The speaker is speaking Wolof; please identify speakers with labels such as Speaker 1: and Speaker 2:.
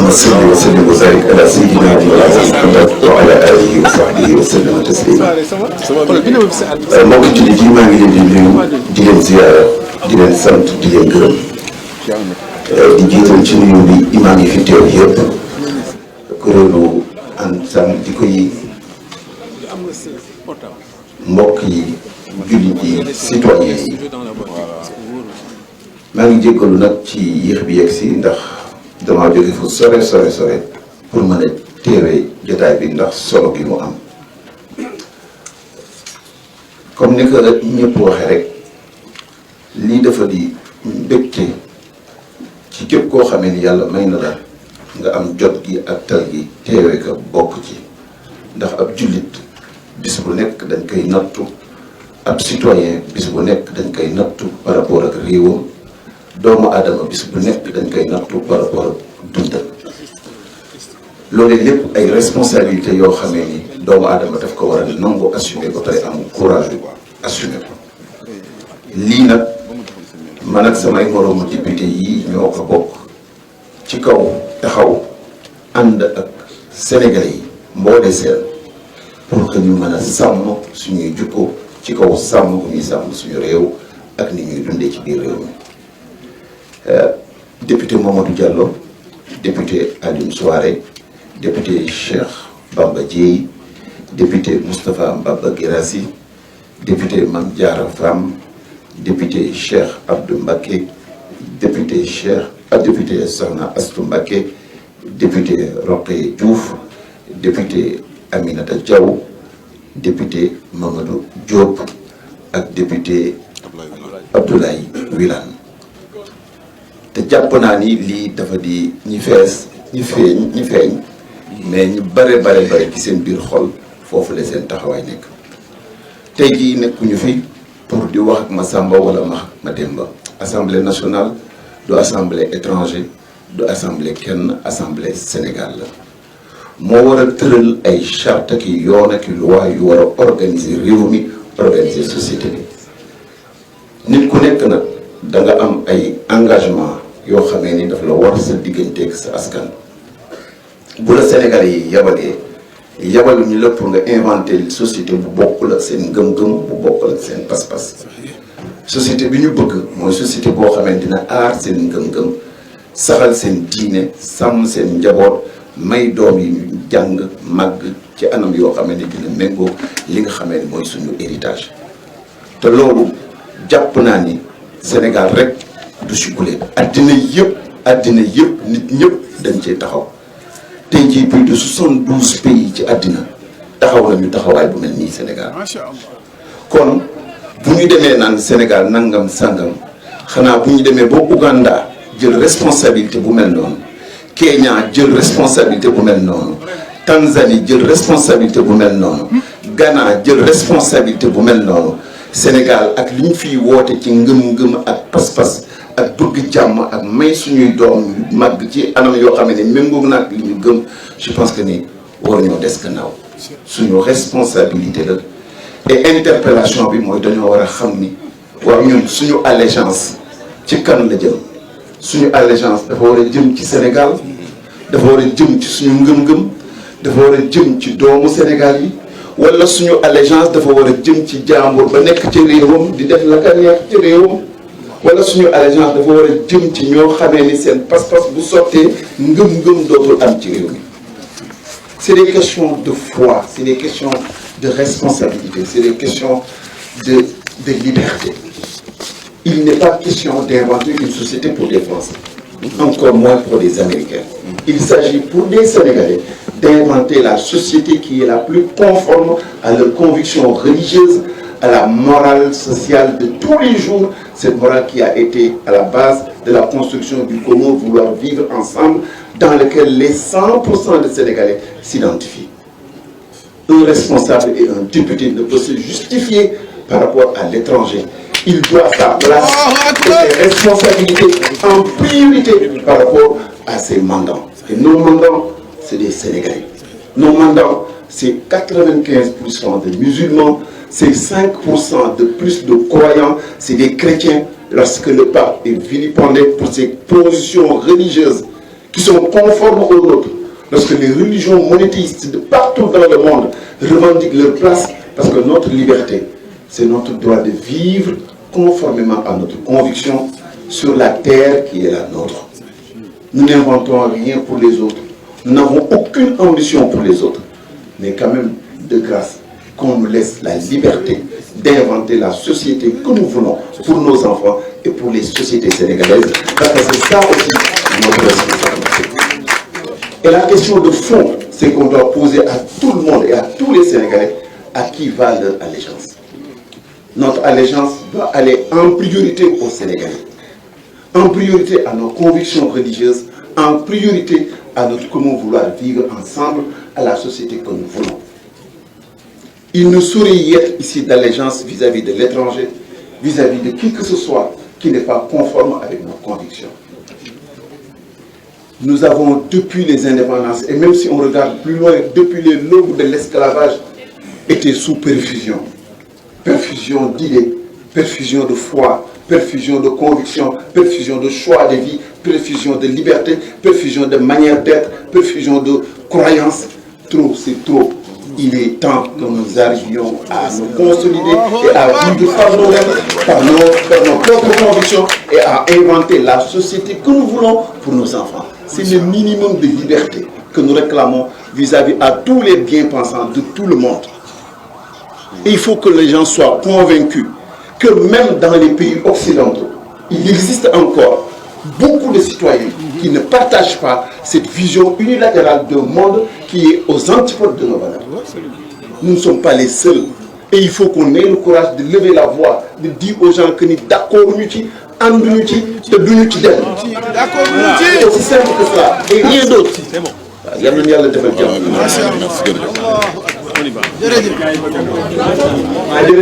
Speaker 1: اللهم صل وسلم وبارك على سيدنا محمد وعلى آله وصحبه وسلم تسليما. mbokki jullit yi maa ngi leen di nuyu di leen ziyaara di leen sant di leen gërëm di jiital ci nuyu bi imaam yi fi teew yëpp kuréelu Ansar Jikko Yi mbokk yi jullit yi citoyen yi maa ngi jéggalu nag ci yéex bi yegg si ndax damaa jóge fu sore pour mën a teewee jotaay bi ndax solo gi mu am comme ni ko ñëpp waxee rek lii dafa di mbégte ci képp koo xamee ni yàlla may na la nga am jot gi ak tal gi teewee ko bokk ci ndax ab jullit bis bu nekk dañ koy nattu ab citoyen bis bu nekk dañ koy nattu par rapport ak réewam doomu aadama bis bu nekk dañ koy nattu par rapport ak dundal loolu lépp ay responsabilité yoo xamee ni doomu aadama daf ko war a nangu assumer ba pare am courage yu assumer ko lii nag man ak samay moroomu député yi ñoo ko bokk ci kaw taxaw ànd ak sénégalais yi mboole seen pour que ñu mën a sàmm suñuy jukko ci kaw sàmm bu ñuy sàmm suñu réew ak ni ñuy dundee ci biir réew mi député Mamadou Diallo député Alioune Souaré député Cheikh Bamba Dièye député Moustapha Mbaba Guirassy député Mame Diarra Fam député Cheikh Abdou Mbacké député député Sokhna Astou Mbacké député Rokhaya Diouf député Aminata Diaw député Mamadou Diop ak député Abdoulaye Wilane te jàpp naa ni lii dafa di ñi fees ñi feeñ mais ñu bare ci seen biir xol foofu la seen taxawaay nekk tey jii nekkuñu fi pour di wax ak ma Samba wala ma Demba assemblée nationale du assemblée étranger du assemblée kenn assemblée Sénégal la moo war a tëral ay charte ak yoon ak loi yu war a organiser réew mi organiser société bi nit ku nekk nag da nga am ay engagement yoo xamee ni daf la war sa digganteeg sa askan bu la Sénégalais yi yabaluñu la pour nga inventer société bu bokkul ak seen ngëm-ngëm bu bokkul ak seen pas-pas société bi ñu bëgg mooy société boo xamante dina aar seen ngëm-ngëm saxal seen diine sàmm seen njaboot may doom yi ñu jàng màgg ci anam yoo xamee ni dina méngoo li nga xamee ni mooy suñu héritage te loolu jàpp naa ni Sénégal rek du si gulee addina yëpp nit ñëpp dañ cee taxaw tey jii plus de 72 pays ci àddina taxaw nañu taxawaay bu mel nii Sénégal kon bu ñu demee naan Sénégal nangam sangam xanaa bu ñu demee ba Ouganda jël responsabilité bu mel noonu Kenya jël responsabilité bu mel noonu Tanzanie jël responsabilité bu mel noonu Ghana jël responsabilité bu mel noonu Sénégal ak li ñu fiy woote ci ngëm-ngëm ak pas-pas ak bëgg jàmm ak may suñuy doom màgg ci anam yoo xam ne méngoog nag li ñu gëm je pense que ni war ñoo des gannaaw suñu responsabilité la et interpellation bi mooy dañoo war a xam ni waaw ñun suñu allégeance ci kan la jëm suñu allégeance dafa war a jëm ci Sénégal dafa war a jëm ci suñu ngëm-ngëm dafa war a jëm ci doomu Sénégal yi wala suñu allégeance dafa war a jëm ci jàmbur ba nekk ci réewam di def la ka neex ci réewam wala suñu allégeance dafa war a jëm ci ñoo xamee ni seen pas-pas bu sottee ngëm-ngëm dootul am ci réew mi c'est des questions de foi c'est des questions de responsabilité c'est des questions de liberté il n'est pas question d'inventer une société pour des Français encore moins pour des Américains il s'agit pour des Sénégalais d'inventer la société qui est la plus conforme à leurs convictions religieuses à la morale sociale de tous les jours, cette morale qui a été à la base de la construction du commun vouloir vivre ensemble, dans lequel les 100% des Sénégalais s'identifient. Un responsable et un député ne peut se justifier par rapport à l'étranger. Il doit sa place et ses responsabilités en priorité par rapport à ses mandants. Et nos mandants, c'est des Sénégalais. Nos mandants, c'est 95% de musulmans, c'est 5% de plus de croyants, c'est des chrétiens. Lorsque le pape est vilipendé pour ses positions religieuses qui sont conformes aux nôtres. Lorsque les religions monothéistes de partout dans le monde revendiquent leur place, parce que notre liberté, c'est notre droit de vivre conformément à notre conviction sur la terre qui est la nôtre. Nous n'inventons rien pour les autres. Nous n'avons aucune ambition pour les autres. Mais quand même, de grâce, qu'on nous laisse la liberté d'inventer la société que nous voulons pour nos enfants et pour les sociétés sénégalaises. Parce que c'est ça aussi notre responsabilité. Et la question de fond, c'est qu'on doit poser à tout le monde et à tous les Sénégalais à qui va leur allégeance. Notre allégeance doit aller en priorité aux Sénégalais, en priorité à nos convictions religieuses, en priorité à notre comment vouloir vivre ensemble à la société que nous voulons. Il ne saurait y être ici d'allégeance vis-à-vis de l'étranger, vis-à-vis de qui que ce soit qui n'est pas conforme avec nos convictions. Nous avons, depuis les indépendances, et même si on regarde plus loin, depuis les lobes de l'esclavage, été sous perfusion. Perfusion d'idées, perfusion de foi, perfusion de conviction, perfusion de choix de vie, perfusion de liberté, perfusion de manière d'être, perfusion de croyance. Trop, c'est trop. Il est temps que nous arrivions à nous consolider et à vivre par nous-mêmes, par nos propres convictions et à inventer la société que nous voulons pour nos enfants. C'est le minimum de liberté que nous réclamons vis-à-vis à tous les bien-pensants de tout le monde. Et il faut que les gens soient convaincus que même dans les pays occidentaux, il existe encore beaucoup de citoyens qui ne partagent pas cette vision unilatérale d'un monde qui est aux antipodes de nos valeurs. Nous ne sommes pas les seuls. Et il faut qu'on ait le courage de lever la voix, de dire aux gens que nous sommes d'accord, nous c'est aussi simple que ça. Et rien d'autre. C'est bon.